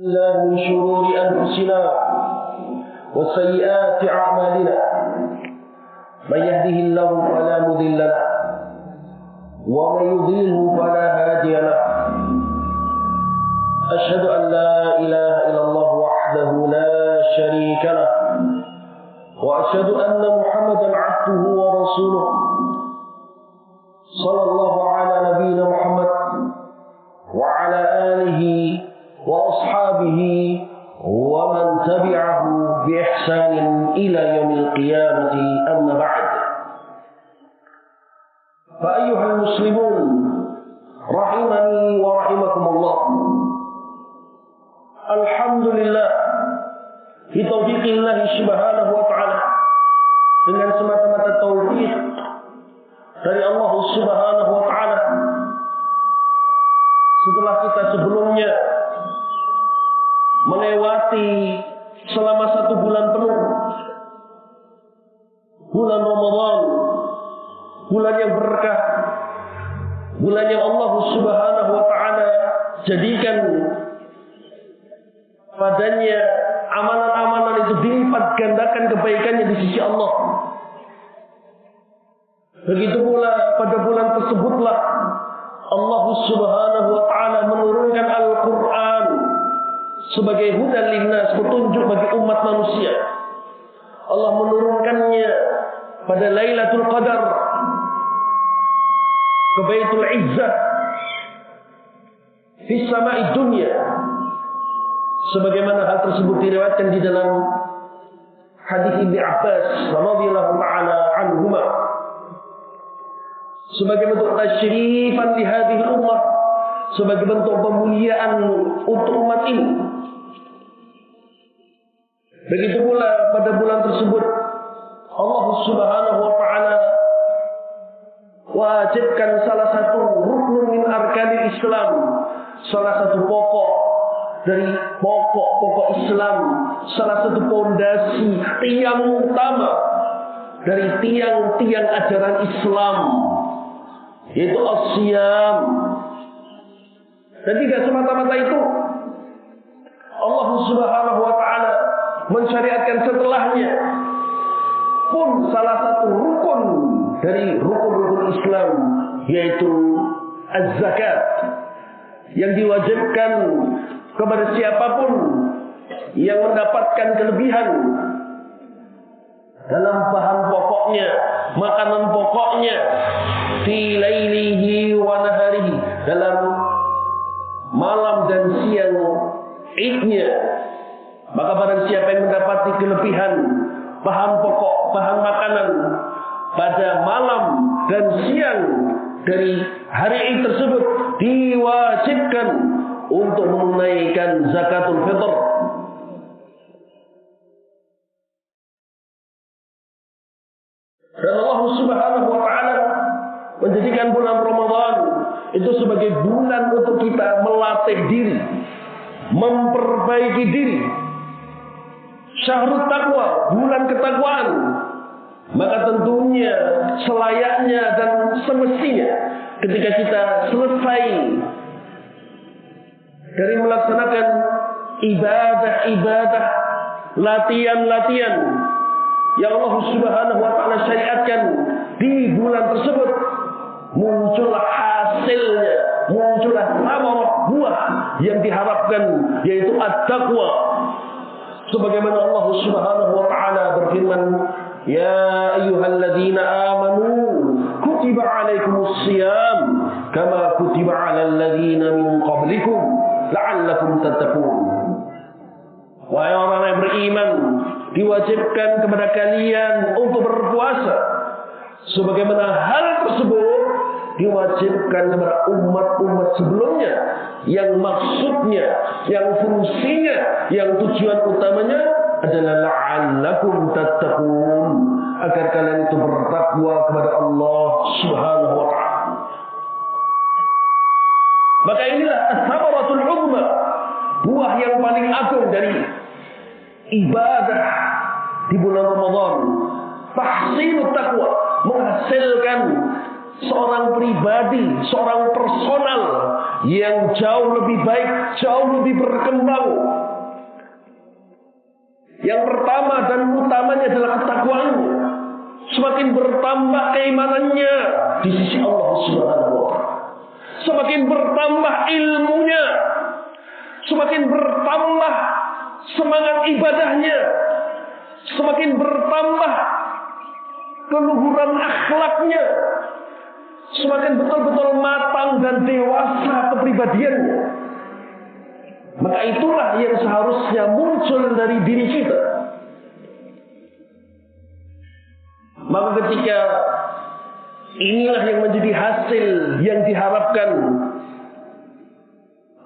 الله من شرور أنفسنا وسيئات أعمالنا من يهده الله فلا مضل له ومن يضلله فلا هادي له أشهد أن لا إله إلا الله وحده لا شريك له وأشهد أن محمدا عبده ورسوله صلى الله على نبينا محمد وعلى آله وأصحابه ومن تبعه بإحسان إلى يوم القيامة أما بعد فأيها المسلمون رحمني ورحمكم الله الحمد لله بتوفيق الله سبحانه وتعالى dengan semata-mata taufik dari Allah Subhanahu wa taala. Setelah kita sebelumnya melewati selama 1 bulan penuh, bulan Ramadan, bulan yang berkah, bulan yang Allah Subhanahu wa taala jadikan padanya amalan-amalan itu dilipat gandakan kebaikannya di sisi Allah. Begitu pula pada bulan tersebutlah Allah Subhanahu wa taala menurunkan Al-Qur'an sebagai hudan linnas, petunjuk bagi umat manusia. Allah menurunkannya pada Lailatul Qadar ke Baitul Izzah di sama'i dunya, sebagaimana hal tersebut diriwayatkan di dalam hadis Ibnu Abbas radhiyallahu ta'ala anhuma, sebagai bentuk tasyrifan di hadhihi ummah, sebagai bentuk pemuliaan untuk umat ini. Begitu pula pada bulan tersebut Allah Subhanahu wa taala wajibkan salah satu rukun min arkanil Islam, salah satu pokok dari pokok-pokok Islam, salah satu pondasi, tiang utama dari tiang-tiang ajaran Islam, yaitu as-siyam. Dan tidak semata-mata itu, Allah Subhanahu wa taala mensyariatkan setelahnya pun salah satu rukun dari rukun-rukun Islam, yaitu az-zakat, yang diwajibkan kepada siapapun yang mendapatkan kelebihan dalam bahan pokoknya, makanan pokoknya, fi lailihi wa naharihi, dalam malam dan siang idnya. Maka barang siapa yang mendapati kelebihan bahan pokok, bahan makanan pada malam dan siang dari hari Id tersebut, diwajibkan untuk menunaikan zakatul fitr. Dan Allah Subhanahu wa taala menjadikan bulan Ramadan itu sebagai bulan untuk kita melatih diri, memperbaiki diri. Syahrul taqwa, bulan ketakwaan. Maka tentunya selayaknya dan semestinya ketika kita selesai dari melaksanakan ibadah-ibadah, latihan-latihan yang Allah Subhanahu wa taala syariatkan di bulan tersebut, muncullah hasilnya, muncullah samarah, buah yang diharapkan, yaitu at-taqwa. Sebagaimana Allah Subhanahu wa taala berfirman, ya ayyuhalladzina amanu kutiba alaikumus shiyam kama kutiba alal ladzina min qablikum la'allakum tattaqun. Wahai orang yang beriman, diwajibkan kepada kalian untuk berpuasa sebagaimana hal tersebut diwajibkan kepada umat-umat sebelumnya, yang maksudnya, yang fungsinya, yang tujuan utamanya adalah la'allakum tattaqun, agar kalian itu bertakwa kepada Allah Subhanahu wa taala. Maka inilah as-samaratul 'uzma, buah yang paling agung dari ibadah di bulan Ramadan, tahsinut taqwa, menghasilkan seorang pribadi, seorang personal yang jauh lebih baik, jauh lebih berkembang Yang pertama dan utamanya adalah ketakwaannya. Semakin bertambah keimanannya di sisi Allah Subhanahu wa Ta'ala. Semakin bertambah ilmunya, semakin bertambah semangat ibadahnya, semakin bertambah keluhuran akhlaknya, semakin betul-betul matang dan dewasa kepribadiannya. Maka itulah yang seharusnya muncul dari diri kita. Maka ketika inilah yang menjadi hasil yang diharapkan,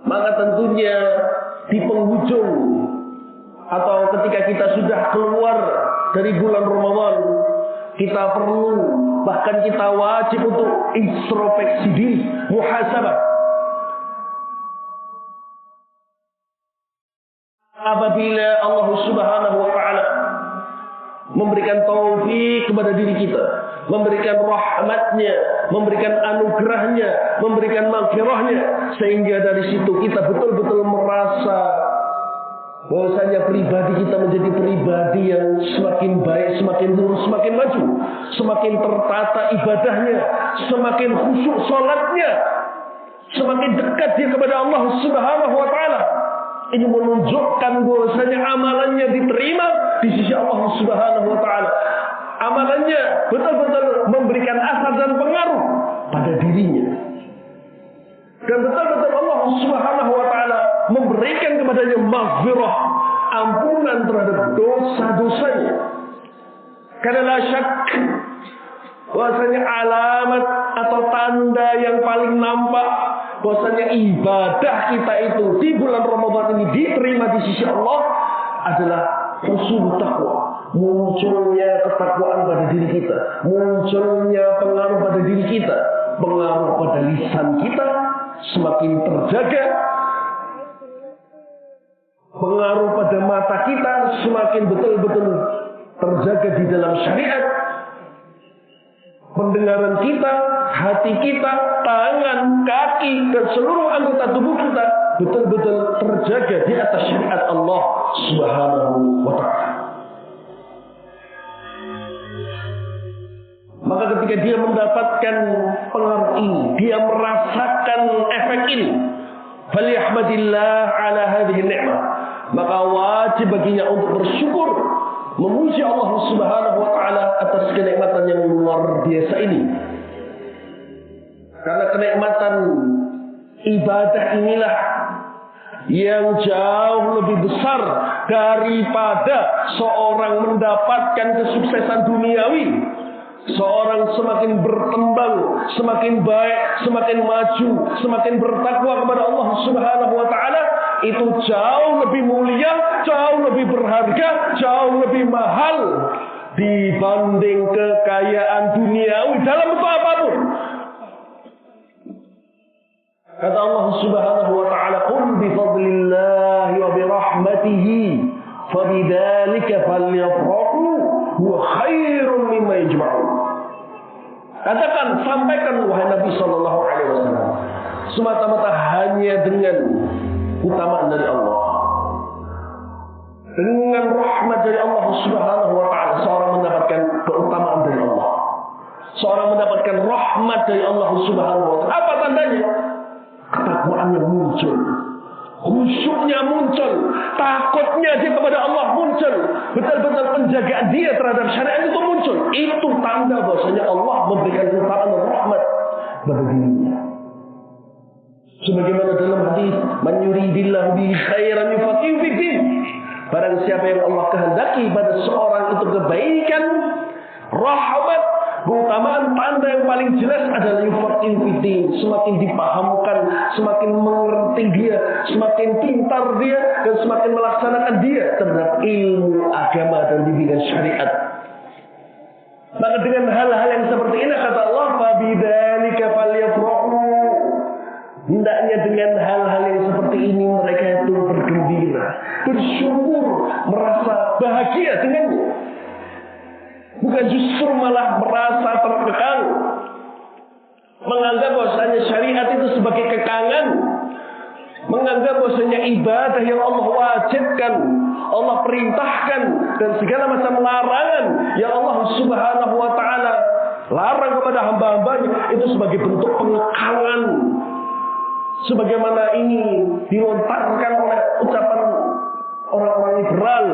maka tentunya di penghujung atau ketika kita sudah keluar dari bulan Ramadan, kita perlu, bahkan kita wajib untuk introspeksi diri, muhasabah. Apabila Allah Subhanahu wa Ta'ala memberikan taufik kepada diri kita, memberikan rahmatnya, memberikan anugerahnya, memberikan maghfirahnya, sehingga dari situ kita betul-betul merasa bahwasanya pribadi kita menjadi pribadi yang semakin baik, semakin lurus, semakin maju, semakin tertata ibadahnya, semakin khusyuk salatnya, semakin dekat dia kepada Allah Subhanahu wa Ta'ala. Ini menunjukkan bahwasanya amalannya diterima di sisi Allah Subhanahu wa Ta'ala. Amalannya betul-betul memberikan asar dan pengaruh pada dirinya. Dan betul-betul Allah Subhanahu wa Ta'ala memberikan kepadanya maghfirah, ampunan terhadap dosa-dosanya. Karena la syak bahwasanya alamat atau tanda yang paling nampak bahwasanya ibadah kita itu di bulan Ramadan ini diterima di sisi Allah adalah husnul taqwa. Munculnya ketakwaan pada diri kita, munculnya pengaruh pada diri kita, pengaruh pada lisan kita semakin terjaga, pengaruh pada mata kita semakin betul-betul terjaga di dalam syariat, pendengaran kita, hati kita, tangan, kaki, dan seluruh anggota tubuh kita betul-betul terjaga di atas syariat Allah Subhanahu wa Ta'ala. Maka ketika dia mendapatkan pengaruh ini, dia merasakan efek ini, falyahmadillah ala hadhihi ni'mah, maka wajib baginya untuk bersyukur, memuji Allah Subhanahu wa Ta'ala atas kenikmatan yang luar biasa ini. Karena kenikmatan ibadah inilah yang jauh lebih besar daripada seorang mendapatkan kesuksesan duniawi. Seorang semakin berkembang, semakin baik, semakin maju, semakin bertakwa kepada Allah Subhanahu wa Ta'ala, itu jauh lebih mulia, jauh lebih berharga, jauh lebih mahal dibanding kekayaan duniawi dalam bentuk apapun. Kata Allah Subhanahu wa Ta'ala, "Qul bi fadlillahi wa bi rahmatihi fabidzalika falyafrahu huwa khairun mimma yajma'un." Katakan, sampaikan wahai Nabi sallallahu alaihi wasallam, semata-mata hanya dengan utamaan dari Allah, dengan rahmat dari Allah Subhanahu wa Ta'ala, seorang mendapatkan keutamaan dari Allah, seorang mendapatkan rahmat dari Allah Subhanahu wa Ta'ala. Apa tandanya? Ketakwaannya muncul, khusyuknya muncul, takutnya dia kepada Allah muncul, betul-betul penjagaan dia terhadap syariat itu muncul. Itu tanda bahwasanya Allah memberikan keutamaan dan rahmat pada dirinya. Sebagaimana dalam hadis, "Man yuridillahu bihi khairan yufaqihu fid din." Barang siapa yang Allah kehendaki pada seorang itu kebaikan, rahmat, keutamaan, tanda yang paling jelas adalah yufaqihu fid din. Semakin dipahamkan, semakin mengerti dia, semakin pintar dia, dan semakin melaksanakan dia terhadap ilmu agama dan bimbingan syariat. Maka dengan hal-hal yang seperti ini kata Allah, "Fabidzalika falyafrahu." Hendaknya dengan hal-hal yang seperti ini mereka itu bergembira, bersyukur, merasa bahagia dengannya. Bukan justru malah merasa terkekang, menganggap bahwasanya syariat itu sebagai kekangan, menganggap bahwasanya ibadah yang Allah wajibkan, Allah perintahkan dan segala macam larangan yang Allah Subhanahu wa taala larang kepada hamba-hambanya itu sebagai bentuk pengekangan. Sebagaimana ini dilontarkan oleh ucapan orang-orang liberal,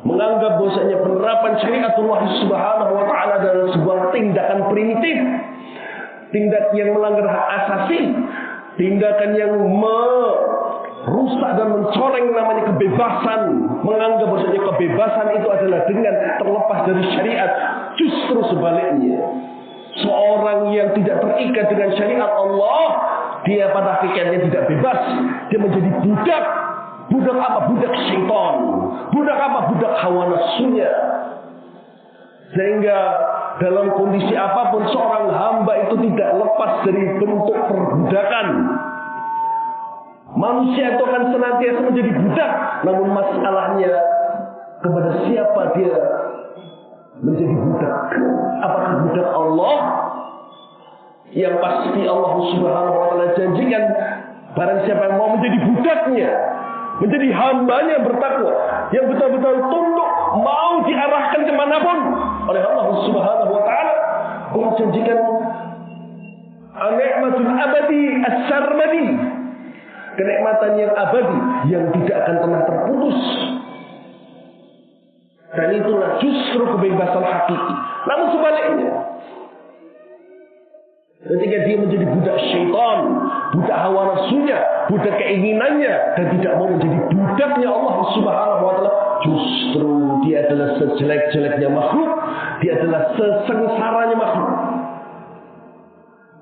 menganggap bahwasanya penerapan syariatullah Subhanahu wa taala adalah sebuah tindakan primitif, tindakan yang melanggar hak asasi, tindakan yang merusak dan mencoreng namanya kebebasan, menganggap bahwasanya kebebasan itu adalah dengan terlepas dari syariat. Justru sebaliknya, seorang yang tidak terikat dengan syariat Allah, dia pada hakikatnya tidak bebas, dia menjadi budak. Budak apa? Budak syaitan. Budak apa? Budak hawa nafsunya. Sehingga dalam kondisi apapun seorang hamba itu tidak lepas dari bentuk perbudakan. Manusia itu akan senantiasa menjadi budak. Namun masalahnya kepada siapa dia menjadi budak? Apakah budak Allah? Yang pasti Allah Subhanahu wa taala janjikan barang siapa yang mau menjadi budaknya, menjadi hambanya bertakwa, yang betul-betul tunduk, mau diarahkan kemanapun oleh Allah Subhanahu wa taala, Allah janjikan an-ni'matul abadi as-sarmadi, kenikmatan yang abadi yang tidak akan pernah terputus. Dan itulah justru kebebasan hakiki. Namun sebaliknya, ketika dia menjadi budak syaitan, budak hawa nafsunya, budak keinginannya, dan tidak mau menjadi budaknya Allah Subhanahu wa taala, justru dia adalah sejelek-jeleknya makhluk, dia adalah sesengsaranya makhluk.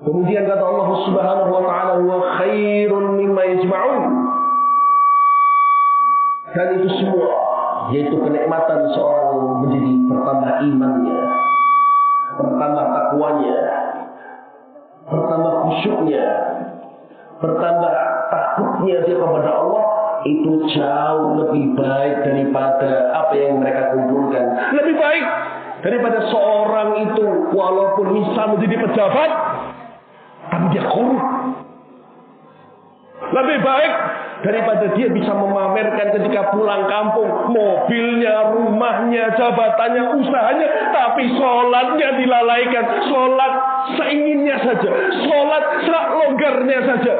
Kemudian kata Allah Subhanahu wa taala, wa khairun mimma yajma'un. Dan itu semua yaitu kenikmatan seorang menjadi bertambah imannya, bertambah takwanya, bertambah khusyuknya, bertambah takutnya dia kepada Allah, itu jauh lebih baik daripada apa yang mereka kumpulkan. Lebih baik daripada seorang itu walaupun bisa menjadi pejabat, tapi dia korup. Lebih baik daripada dia bisa memamerkan ketika pulang kampung mobilnya, rumahnya, jabatannya, usahanya, tapi sholatnya dilalaikan, sholat seinginnya saja, sholat selonggarnya saja.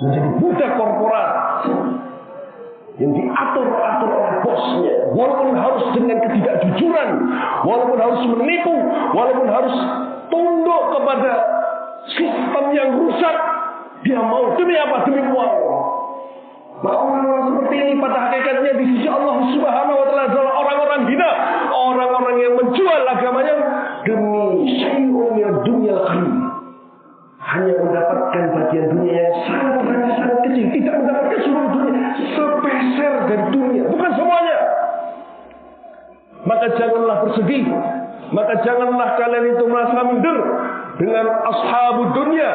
Menjadi budak korporat yang diatur-atur oleh bosnya, walaupun harus dengan ketidakjujuran, walaupun harus menipu, walaupun harus tunduk kepada sistem yang rusak, dia mau demi apa? Demi uang. Maka orang-orang seperti ini pada hakikatnya di sisi Allah Subhanahu wa taala adalah orang-orang hina, orang-orang yang menjual agamanya demi syai'un min dunyal qalil. Hanya mendapatkan bagian dunia yang sangat kecil, tidak mendapatkan seluruh dunia, sepeser dari dunia, bukan semuanya. Maka janganlah bersedih, maka janganlah kalian itu merasa minder dengan ashabud dunia,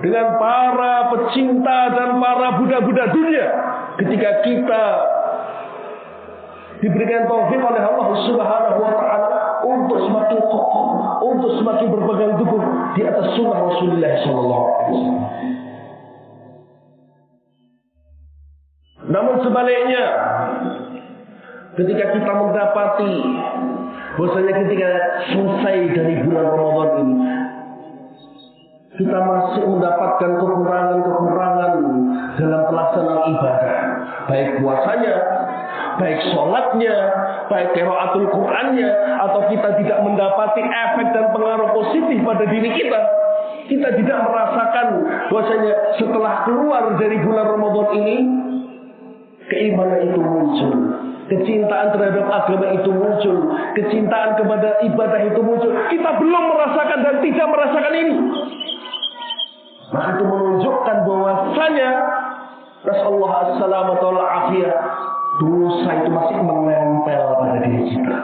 dengan para pecinta dan para budak-budak dunia, ketika kita diberikan taufik oleh Allah Subhanahu wa taala untuk semakin kokoh, untuk semakin berpegang teguh di atas sunnah Rasulullah sallallahu alaihi wasallam. Namun sebaliknya, ketika kita mendapati bahwasanya ketika selesai dari bulan Ramadan ini, kita masih mendapatkan kekurangan-kekurangan dalam pelaksanaan ibadah, baik puasanya, baik sholatnya, baik qiraatul Qur'annya, atau kita tidak mendapati efek dan pengaruh positif pada diri kita. Kita tidak merasakan bahwasanya setelah keluar dari bulan Ramadan ini, keimanan itu muncul, kecintaan terhadap agama itu muncul, kecintaan kepada ibadah itu muncul. Kita belum merasakan dan tidak merasakan ini. Maka itu menunjukkan bahwasanya nasallahu as-salamata wal afiyah, dosa itu masih menempel pada diri kita.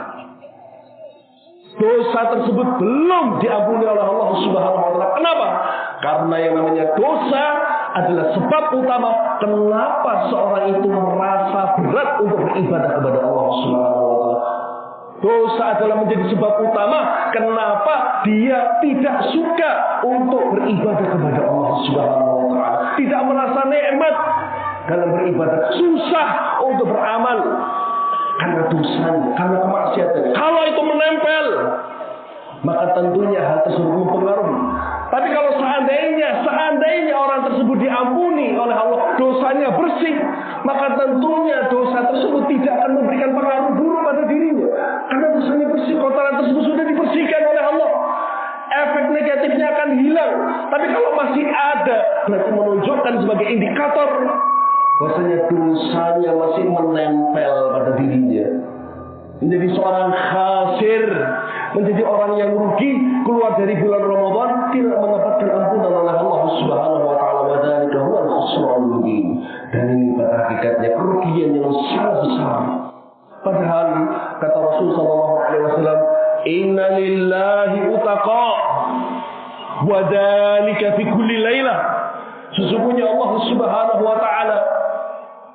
Dosa tersebut belum diampuni oleh Allah Subhanahu wa taala. Kenapa? Karena yang namanya dosa adalah sebab utama kenapa seorang itu merasa berat untuk beribadah kepada Allah Subhanahu wa taala. Dosa adalah menjadi sebab utama kenapa dia tidak suka untuk beribadah kepada Allah Subhanahu wa taala. tidak merasa nikmat dalam beribadah, susah untuk beramal karena dosanya, karena kemaksiatan. Kalau itu menempel, maka tentunya hal tersebut mempengaruhi. Tapi kalau seandainya orang tersebut diampuni oleh Allah, dosanya bersih, maka tentunya dosa tersebut tidak akan memberikan pengaruh buruk pada dirinya. Karena dosanya bersih, kotoran tersebut sudah dibersihkan oleh Allah. Efek negatifnya akan hilang. Tapi kalau masih ada, berarti menunjukkan sebagai indikator bahwasanya dosanya masih menempel pada dirinya. Menjadi seorang khasir, menjadi orang yang rugi, keluar dari bulan Ramadan tidak mendapatkan ampunan oleh Allah Subhanahu wa taala, wa dzalika huwal khusranul mubin. Dan ini pada hakikatnya kerugian yang sangat besar. Padahal kata Rasul sallallahu alaihi wasallam, "Inna lillahi utaqa wa dzalika fi kulli lailah." Sesungguhnya Allah Subhanahu wa taala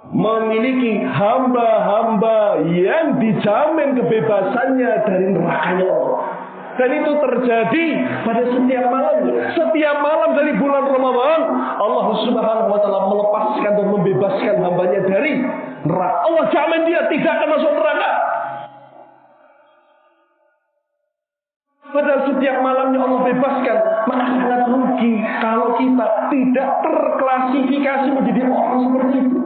memiliki hamba-hamba yang dijamin kebebasannya dari nerakanya Allah. Dan itu terjadi pada setiap malamnya. Setiap malam dari bulan Ramadan, Allah Subhanahu wa taala melepaskan dan membebaskan hambanya dari neraka. Allah jamin dia tidak akan masuk neraka. Padahal setiap malamnya Allah bebaskan. Maka sangat rugi kalau kita tidak terklasifikasi menjadi orang seperti itu.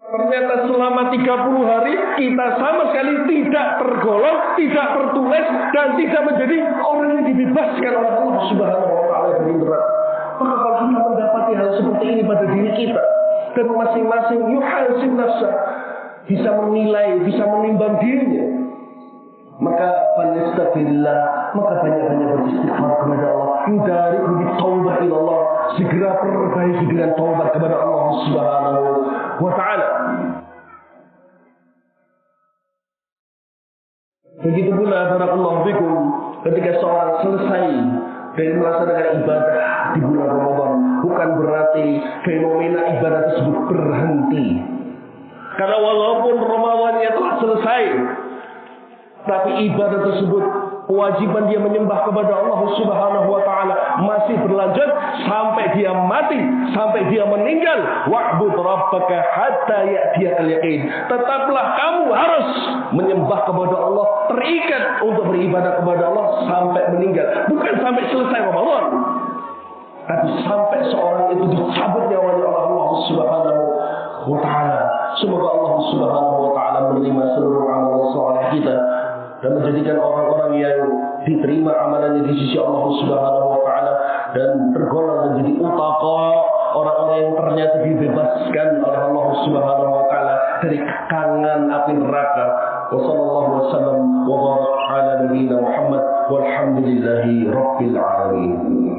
Ternyata selama 30 hari kita sama sekali tidak tergolong, tidak tertulis, dan tidak menjadi orang yang dibebaskan oleh Allah Subhanahu wa taala dari neraka. Maka kalau kita mendapati hal seperti ini pada diri kita, dan masing-masing yuhasib nafsah, bisa menilai, bisa menimbang dirinya, maka falyastaghfirullah, maka banyak-banyak beristighfar kepada Allah. Yudari bitaubat ila Allah, segera perbaiki dengan taubat kepada Allah Subhanahu wa taala. Begitu pula barakallahu fikum, ketika seorang selesai dari melaksanakan ibadah di bulan Ramadan, bukan berarti fenomena ibadah tersebut berhenti. Karena walaupun Ramadannya telah selesai, tapi ibadah tersebut, kewajiban dia menyembah kepada Allah Subhanahu wa taala masih berlanjut sampai dia mati, sampai dia meninggal. Wa'bud rabbaka hatta ya'tiyakal yaqin. Tetaplah kamu harus menyembah kepada Allah, terikat untuk beribadah kepada Allah sampai meninggal, bukan sampai selesai Ramadan, tapi sampai seorang itu dicabut nyawanya oleh Allah Subhanahu wa taala. Semoga Allah Subhanahu wa taala menerima seluruh amal saleh kita dan menjadikan orang-orang yang diterima amalannya di sisi Allah Subhanahu wa taala dan tergolong menjadi utaqa, orang-orang yang ternyata dibebaskan oleh Allah Subhanahu wa taala dari kekangan api neraka. Wassallallahu wasallam wa baraka ala nabiyyina Muhammad walhamdulillahi rabbil alamin.